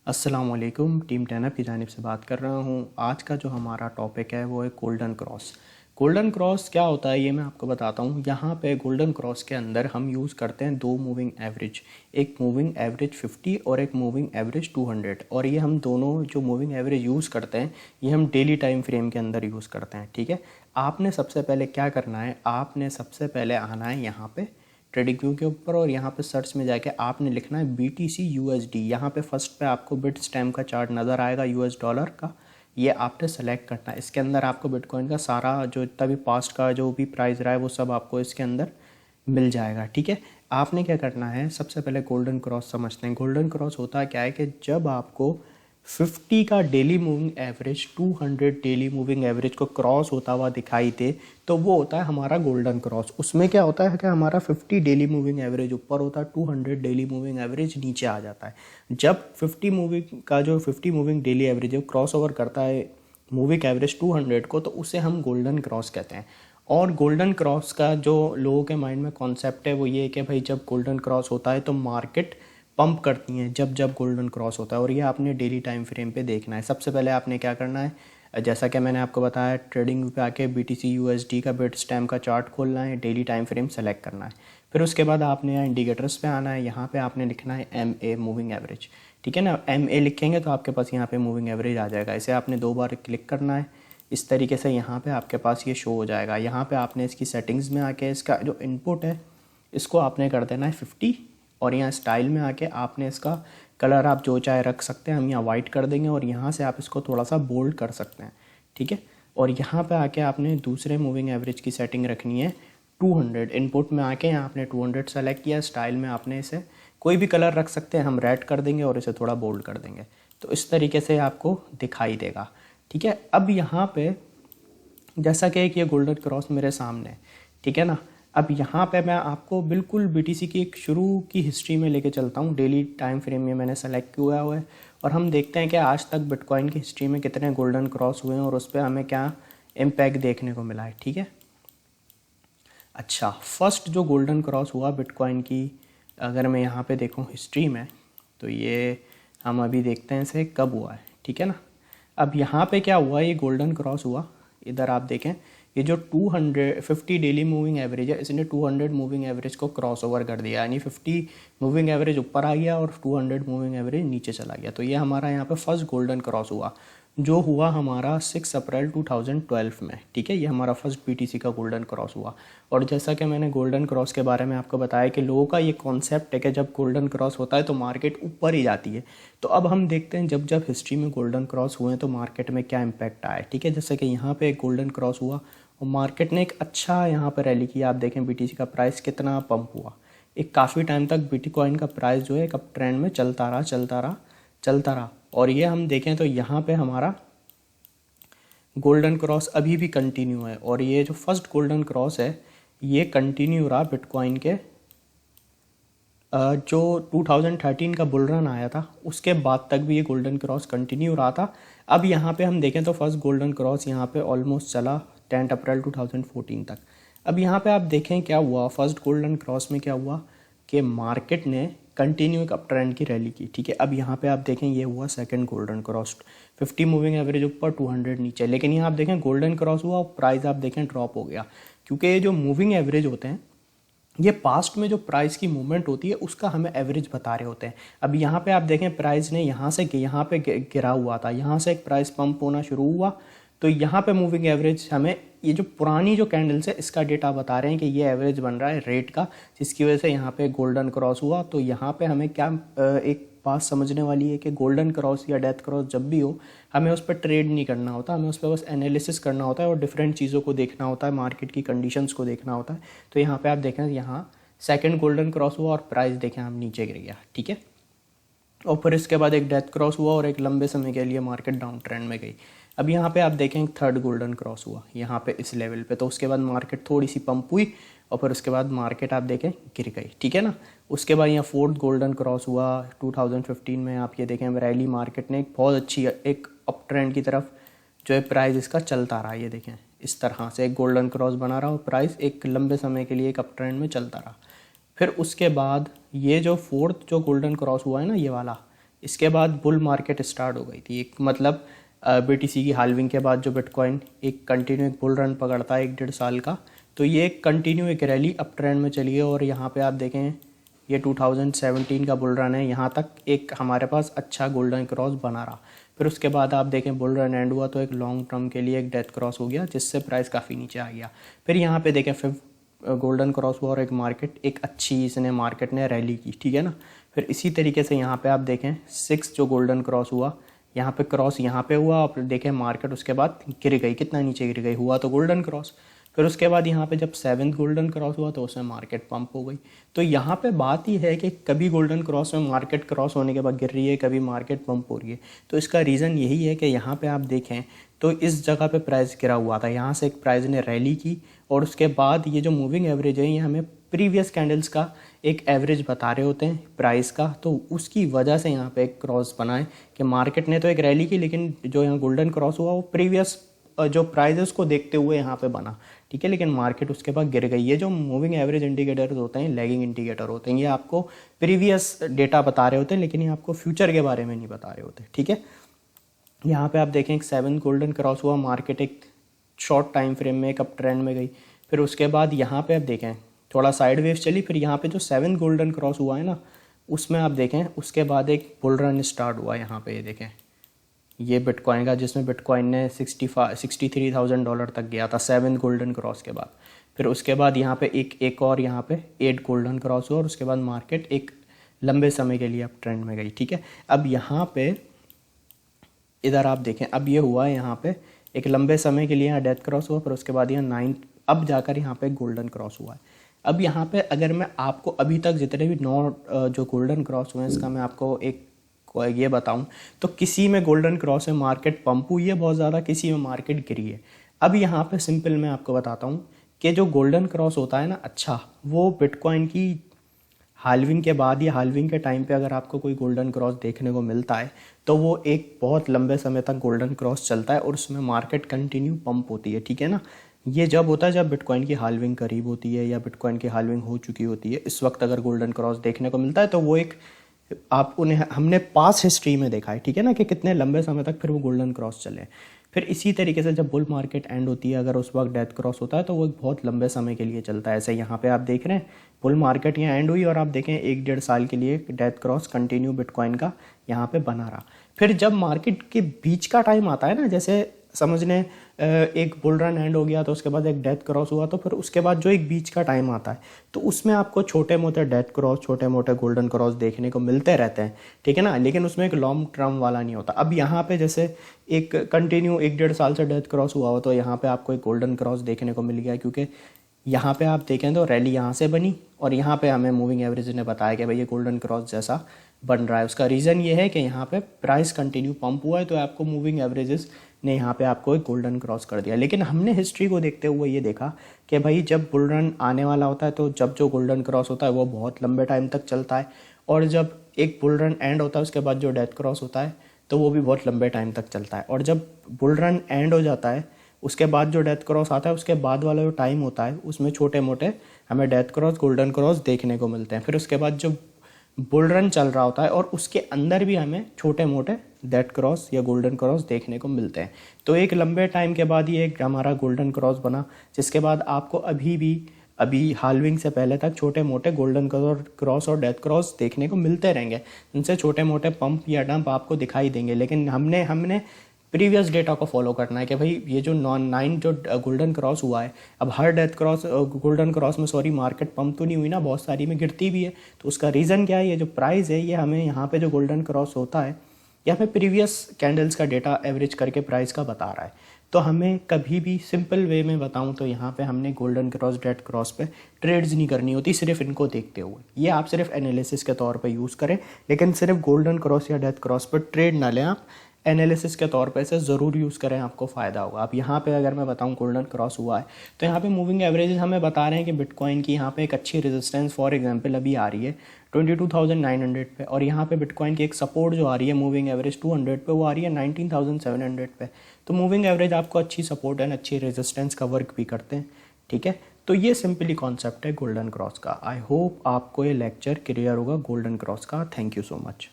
अस्सलाम वालेकुम। टीम 10 की जानिब से बात कर रहा हूँ। आज का जो हमारा टॉपिक है वो है गोल्डन क्रॉस। गोल्डन क्रॉस क्या होता है ये मैं आपको बताता हूँ। यहाँ पे गोल्डन क्रॉस के अंदर हम यूज़ करते हैं दो मूविंग एवरेज, एक मूविंग एवरेज 50 और एक मूविंग एवरेज 200। और ये हम दोनों जो मूविंग एवरेज यूज़ करते हैं ये हम डेली टाइम फ्रेम के अंदर यूज़ करते हैं। ठीक है, आपने सबसे पहले क्या करना है, आपने सबसे पहले आना है यहाँ पे ट्रेडिंग व्यू के ऊपर और यहाँ पे सर्च में जाके आपने लिखना है BTC USD। यहाँ पे फर्स्ट पे आपको बिट स्टैम्प का चार्ट नज़र आएगा US डॉलर का, ये आपने सेलेक्ट करना है। इसके अंदर आपको बिटकॉइन का सारा जो इतना भी पास्ट का जो भी प्राइस रहा है वो सब आपको इसके अंदर मिल जाएगा। ठीक है, आपने क्या करना है, सबसे पहले गोल्डन क्रॉस समझते हैं। गोल्डन क्रॉस होता क्या है कि जब आपको 50 का daily moving average 200 daily moving average को क्रॉस होता हुआ दिखाई दे तो वो होता है हमारा गोल्डन क्रॉस। उसमें क्या होता है कि हमारा 50 डेली मूविंग एवरेज ऊपर होता है, 200 डेली मूविंग एवरेज नीचे आ जाता है। जब 50 मूविंग डेली एवरेज है क्रॉस ओवर करता है मूविंग एवरेज 200 को, तो उसे हम गोल्डन क्रॉस कहते हैं। और गोल्डन क्रॉस का जो लोगों के माइंड में कॉन्सेप्ट है वो ये है कि भाई जब गोल्डन क्रॉस होता है तो मार्केट पंप करती हैं जब जब गोल्डन क्रॉस होता है, और ये आपने डेली टाइम फ्रेम पे देखना है। सबसे पहले आपने क्या करना है, जैसा कि मैंने आपको बताया, ट्रेडिंग पे आके BTC USD का बिट स्टैम्प का चार्ट खोलना है, डेली टाइम फ्रेम सेलेक्ट करना है। फिर उसके बाद आपने यहाँ इंडिकेटर्स पे आना है, यहाँ पे आपने लिखना है MA मूविंग एवरेज। ठीक है ना, MA लिखेंगे तो आपके पास यहाँ पे मूविंग एवरेज आ जाएगा। इसे आपने 2 बार क्लिक करना है, इस तरीके से यहाँ पे आपके पास ये शो हो जाएगा। यहाँ पे आपने इसकी सेटिंग्स में आके इसका जो इनपुट है इसको आपने कर देना है 50, और यहाँ स्टाइल में आके आपने इसका कलर आप जो चाहे रख सकते हैं। हम यहाँ वाइट कर देंगे और यहाँ से आप इसको थोड़ा सा बोल्ड कर सकते हैं। ठीक है, और यहाँ पे आके आपने दूसरे मूविंग एवरेज की सेटिंग रखनी है 200। इनपुट में आके यहाँ आपने 200 सेलेक्ट किया, स्टाइल में आपने इसे कोई भी कलर रख सकते हैं, हम रेड कर देंगे और इसे थोड़ा बोल्ड कर देंगे तो इस तरीके से आपको दिखाई देगा। ठीक है, अब यहाँ पे जैसा कि एक ये गोल्डन क्रॉस मेरे सामने है, ठीक है ना, अब यहाँ पे मैं आपको बिल्कुल BTC की एक शुरू की हिस्ट्री में लेके चलता हूँ। डेली टाइम फ्रेम में मैंने सेलेक्ट किया हुआ है और हम देखते हैं कि आज तक बिटकॉइन की हिस्ट्री में कितने गोल्डन क्रॉस हुए हैं और उस पर हमें क्या इम्पैक्ट देखने को मिला है। ठीक है, अच्छा, फर्स्ट जो गोल्डन क्रॉस हुआ बिटकॉइन की, अगर मैं यहाँ पे देखूँ हिस्ट्री में, तो ये हम अभी देखते हैं इसे कब हुआ है। ठीक है ना, अब यहाँ पे क्या हुआ, ये गोल्डन क्रॉस हुआ, इधर आप देखें ये जो 250 डेली मूविंग एवरेज है इसने 200 मूविंग एवरेज को क्रॉस ओवर कर दिया, यानी 50 मूविंग एवरेज ऊपर आ गया और 200 मूविंग एवरेज नीचे चला गया। तो ये हमारा यहाँ पे फर्स्ट गोल्डन क्रॉस हुआ जो हुआ हमारा 6 अप्रैल 2012 में। ठीक है, ये हमारा फर्स्ट BTC का गोल्डन क्रॉस हुआ। और जैसा कि मैंने गोल्डन क्रॉस के बारे में आपको बताया कि लोगों का ये कॉन्सेप्ट है कि जब गोल्डन क्रॉस होता है तो मार्केट ऊपर ही जाती है। तो अब हम देखते हैं जब जब हिस्ट्री में गोल्डन क्रॉस हुए हैं तो मार्केट में क्या इम्पैक्ट आया है। ठीक है, जैसे कि यहाँ पे एक गोल्डन क्रॉस हुआ और मार्केट ने एक अच्छा यहाँ पर रैली किया। आप देखें BTC का प्राइस कितना पंप हुआ, एक काफ़ी टाइम तक बिटकॉइन का प्राइस जो है एक अप ट्रेंड में चलता रहा। और ये हम देखें तो यहाँ पे हमारा गोल्डन क्रॉस अभी भी कंटिन्यू है, और ये जो फर्स्ट गोल्डन क्रॉस है ये कंटिन्यू रहा बिटकॉइन के जो 2013 का बुल रन आया था उसके बाद तक भी ये गोल्डन क्रॉस कंटिन्यू रहा था। अब यहाँ पे हम देखें तो फर्स्ट गोल्डन क्रॉस यहाँ पे ऑलमोस्ट चला 10 अप्रैल 2014 तक। अब यहाँ पे आप देखें क्या हुआ, फर्स्ट गोल्डन क्रॉस में क्या हुआ कि मार्केट ने कंटिन्यू एक अप ट्रेंड की रैली की। ठीक है, अब यहाँ पे आप देखें ये हुआ second golden cross, 50 moving average ऊपर 200 नीचे, लेकिन यहाँ आप देखें गोल्डन क्रॉस हुआ और प्राइस आप देखें ड्रॉप हो गया, क्योंकि ये जो मूविंग एवरेज होते हैं ये पास्ट में जो प्राइस की मूवमेंट होती है उसका हमें एवरेज बता रहे होते हैं। अब यहाँ पे आप देखें प्राइस ने यहाँ से यहाँ पे गिरा हुआ था, यहाँ से एक प्राइस पंप होना शुरू हुआ, तो यहाँ पे मूविंग एवरेज हमें ये जो पुरानी जो कैंडल्स है इसका डेटा बता रहे हैं कि ये एवरेज बन रहा है रेट का, जिसकी वजह से यहाँ पे गोल्डन क्रॉस हुआ। तो यहाँ पे हमें क्या एक बात समझने वाली है कि गोल्डन क्रॉस या डेथ क्रॉस जब भी हो हमें उस पर ट्रेड नहीं करना होता, हमें उस पर बस एनालिसिस करना होता है और डिफरेंट चीज़ों को देखना होता है, मार्केट की कंडीशंस को देखना होता है। तो यहाँ पे आप देखें यहाँ सेकंड गोल्डन क्रॉस हुआ और प्राइस देखें हम नीचे गिर गया। ठीक है, और फिर इसके बाद एक डेथ क्रॉस हुआ और एक लंबे समय के लिए मार्केट डाउन ट्रेंड में गई। अब यहाँ पे आप देखें थर्ड गोल्डन क्रॉस हुआ यहाँ पे इस लेवल पे, तो उसके बाद मार्केट थोड़ी सी पंप हुई और फिर उसके बाद मार्केट आप देखें गिर गई। ठीक है ना, उसके बाद यहाँ फोर्थ गोल्डन क्रॉस हुआ 2015 में। आप ये देखें रैली मार्केट ने एक बहुत अच्छी एक अप ट्रेंड की तरफ जो है प्राइस इसका चलता रहा, ये देखें इस तरह से एक गोल्डन क्रॉस बना रहा और प्राइस एक लंबे समय के लिए एक अप ट्रेंड में चलता रहा। फिर उसके बाद ये जो फोर्थ जो गोल्डन क्रॉस हुआ है ना ये वाला, इसके बाद बुल मार्केट स्टार्ट हो गई थी। एक मतलब BTC की हाल्विंग के बाद जो बिटकॉइन एक कंटिन्यू एक बुल रन पकड़ता है 1-1.5 साल का, तो ये एक कंटिन्यू एक रैली अप ट्रेंड में चली है। और यहाँ पे आप देखें ये 2017 का बुल रन है, यहाँ तक एक हमारे पास अच्छा गोल्डन क्रॉस बना रहा। फिर उसके बाद आप देखें बुल रन एंड हुआ तो एक लॉन्ग टर्म के लिए एक डेथ क्रॉस हो गया, जिससे प्राइस काफ़ी नीचे आ गया। फिर यहाँ पे देखें फिर गोल्डन क्रॉस हुआ और एक मार्केट एक अच्छी इसने मार्केट ने रैली की, ठीक है ना। फिर इसी तरीके से यहाँ पे आप देखें 6 जो गोल्डन क्रॉस हुआ, यहाँ पे क्रॉस यहाँ पे हुआ और देखें मार्केट उसके बाद गिर गई, कितना नीचे गिर गई, हुआ तो गोल्डन क्रॉस। फिर उसके बाद यहाँ पे जब 7th गोल्डन क्रॉस हुआ तो उसमें मार्केट पंप हो गई। तो यहाँ पे बात ये है कि कभी गोल्डन क्रॉस में मार्केट क्रॉस होने के बाद गिर रही है, कभी मार्केट पंप हो रही है। तो इसका रीज़न यही है कि यहाँ पे आप देखें तो इस जगह पे प्राइस गिरा हुआ था, यहाँ से एक प्राइस ने रैली की और उसके बाद ये जो मूविंग एवरेज है ये हमें प्रीवियस कैंडल्स का एक एवरेज बता रहे होते हैं प्राइस का। तो उसकी वजह से यहाँ पे एक क्रॉस बना है कि मार्केट ने तो एक रैली की, लेकिन जो यहाँ गोल्डन क्रॉस हुआ वो प्रीवियस जो प्राइजेस को देखते हुए यहाँ पे बना, ठीक है। लेकिन मार्केट उसके बाद गिर गई। ये जो मूविंग एवरेज इंडिकेटर्स होते हैं, लैगिंग इंडिकेटर होते हैं, ये आपको प्रीवियस डेटा बता रहे होते हैं, लेकिन ये आपको फ्यूचर के बारे में नहीं बता रहे होते, ठीक है। यहाँ पे आप देखें एक 7 गोल्डन क्रॉस हुआ, मार्केट एक शॉर्ट टाइम फ्रेम में एक अप ट्रेंड में गई। फिर उसके बाद यहाँ पे आप देखें थोड़ा साइड वेव चली, फिर यहाँ पे जो 7 गोल्डन क्रॉस हुआ है ना, उसमें आप देखें उसके बाद एक बुल रन स्टार्ट हुआ। यहाँ पे ये देखें ये बिटकॉइन का, जिसमें बिटकॉइन ने $63,000 तक गया था 7 गोल्डन क्रॉस के बाद। फिर उसके बाद यहाँ पे एक और यहाँ पे 8 गोल्डन क्रॉस हुआ और उसके बाद मार्केट एक लंबे समय के लिए अप ट्रेंड में गई, ठीक है। अब यहाँ पे इधर आप देखें अब ये हुआ है, यहाँ पे एक लंबे समय के लिए यहाँ डेथ क्रॉस हुआ, फिर उसके बाद यहाँ 9 अब जाकर यहाँ पे गोल्डन क्रॉस हुआ है। अब यहाँ पे अगर मैं आपको अभी तक जितने भी 9 जो गोल्डन क्रॉस हुए हैं इसका मैं आपको एक ये बताऊं तो किसी में गोल्डन क्रॉस में मार्केट पंप हुई है बहुत ज़्यादा, किसी में मार्केट गिरी है। अब यहाँ पे सिंपल मैं आपको बताता हूँ कि जो गोल्डन क्रॉस होता है ना, अच्छा वो बिटकॉइन की हाल्विंग के बाद या हाल्विंग के टाइम पे अगर आपको कोई गोल्डन क्रॉस देखने को मिलता है तो वो एक बहुत लंबे समय तक गोल्डन क्रॉस चलता है और उसमें मार्केट कंटिन्यू पंप होती है, ठीक है ना। ये जब होता है जब बिटकॉइन की हाल्विंग करीब होती है या बिटकॉइन की हाल्विंग हो चुकी होती है, इस वक्त अगर गोल्डन क्रॉस देखने को मिलता है तो वो एक आप उन्हें हमने पास हिस्ट्री में देखा है, ठीक है ना, कि कितने लंबे समय तक फिर वो गोल्डन क्रॉस चले। फिर इसी तरीके से जब बुल मार्केट एंड होती है अगर उस वक्त डेथ क्रॉस होता है तो वो बहुत लंबे समय के लिए चलता है। ऐसे यहाँ पे आप देख रहे हैं बुल मार्केट यहाँ एंड हुई और आप देखें 1-1.5 साल के लिए डेथ क्रॉस कंटिन्यू बिटकॉइन का यहाँ पे बना रहा। फिर जब मार्केट के बीच का टाइम आता है ना, जैसे समझने एक बुल रन एंड हो गया तो उसके बाद एक डेथ क्रॉस हुआ, तो फिर उसके बाद जो एक बीच का टाइम आता है तो उसमें आपको छोटे मोटे डेथ क्रॉस छोटे मोटे गोल्डन क्रॉस देखने को मिलते रहते हैं, ठीक है ना, लेकिन उसमें एक लॉन्ग टर्म वाला नहीं होता। अब यहाँ पे जैसे एक कंटिन्यू 1-1.5 साल से डेथ क्रॉस हुआ हो तो यहाँ पे आपको एक गोल्डन क्रॉस देखने को मिल गया, क्योंकि यहाँ पे आप देखें तो रैली यहाँ से बनी और यहाँ पे हमें मूविंग एवरेज ने बताया कि भाई ये गोल्डन क्रॉस जैसा बन रहा है। उसका रीज़न ये है कि यहाँ पे प्राइस कंटिन्यू पंप हुआ है तो आपको मूविंग एवरेजेस ने यहाँ पे आपको एक गोल्डन क्रॉस कर दिया। लेकिन हमने हिस्ट्री को देखते हुए ये देखा कि भाई जब बुल रन आने वाला होता है तो जब जो गोल्डन क्रॉस होता है वो बहुत लंबे टाइम तक चलता है, और जब एक बुल रन एंड होता है उसके बाद जो डेथ क्रॉस होता है तो वो भी बहुत लंबे टाइम तक चलता है। और जब बुल रन एंड हो जाता है उसके बाद जो डेथ क्रॉस आता है उसके बाद वाला जो टाइम होता है उसमें छोटे मोटे हमें डेथ क्रॉस गोल्डन क्रॉस देखने को मिलते हैं। फिर उसके बाद जो बुल रन चल रहा होता है और उसके अंदर भी हमें छोटे मोटे डेथ क्रॉस या गोल्डन क्रॉस देखने को मिलते हैं। तो एक लंबे टाइम के बाद ये एक हमारा गोल्डन क्रॉस बना, जिसके बाद आपको अभी हाल्विंग से पहले तक छोटे मोटे गोल्डन क्रॉस और डेथ क्रॉस देखने को मिलते रहेंगे। इनसे छोटे मोटे पंप या डंप आपको दिखाई देंगे, लेकिन हमने प्रीवियस डेटा को फॉलो करना है कि भाई ये जो 9 जो गोल्डन क्रॉस हुआ है, अब her death cross golden cross में मार्केट पंप तो नहीं हुई ना, बहुत सारी में गिरती भी है। तो उसका रीज़न क्या है, ये जो प्राइस है ये हमें यहाँ पे जो गोल्डन क्रॉस होता है ये हमें प्रीवियस कैंडल्स का डेटा एवरेज करके प्राइस का बता रहा है। तो हमें कभी भी सिंपल वे में बताऊं तो यहाँ पे हमने गोल्डन क्रॉस डेथ क्रॉस पे ट्रेड्स नहीं करनी होती, सिर्फ इनको देखते हुए। ये आप सिर्फ एनालिसिस के तौर पे यूज़ करें, लेकिन सिर्फ गोल्डन क्रॉस या डेथ क्रॉस पर ट्रेड ना लें, आप एनालिसिस के तौर पे इसे ज़रूर यूज़ करें, आपको फ़ायदा होगा। अब यहाँ पे अगर मैं बताऊँ गोल्डन क्रॉस हुआ है तो यहाँ पे मूविंग एवरेजेस हमें बता रहे हैं कि बिटकॉइन की यहाँ पे एक अच्छी रेजिस्टेंस फॉर एग्जांपल अभी आ रही है 22,900 पे, और यहाँ पे बिटकॉइन की एक सपोर्ट जो आ रही है मूविंग एवरेज 200 पे, वो आ रही है 19,700 पे। तो मूविंग एवरेज आपको अच्छी सपोर्ट एंड अच्छी रेजिस्टेंस का वर्क भी करते हैं, ठीक है। तो ये सिंपली कॉन्सेप्ट है गोल्डन क्रॉस का। आई होप आपको ये लेक्चर क्लियर होगा गोल्डन क्रॉस का। Thank you so much.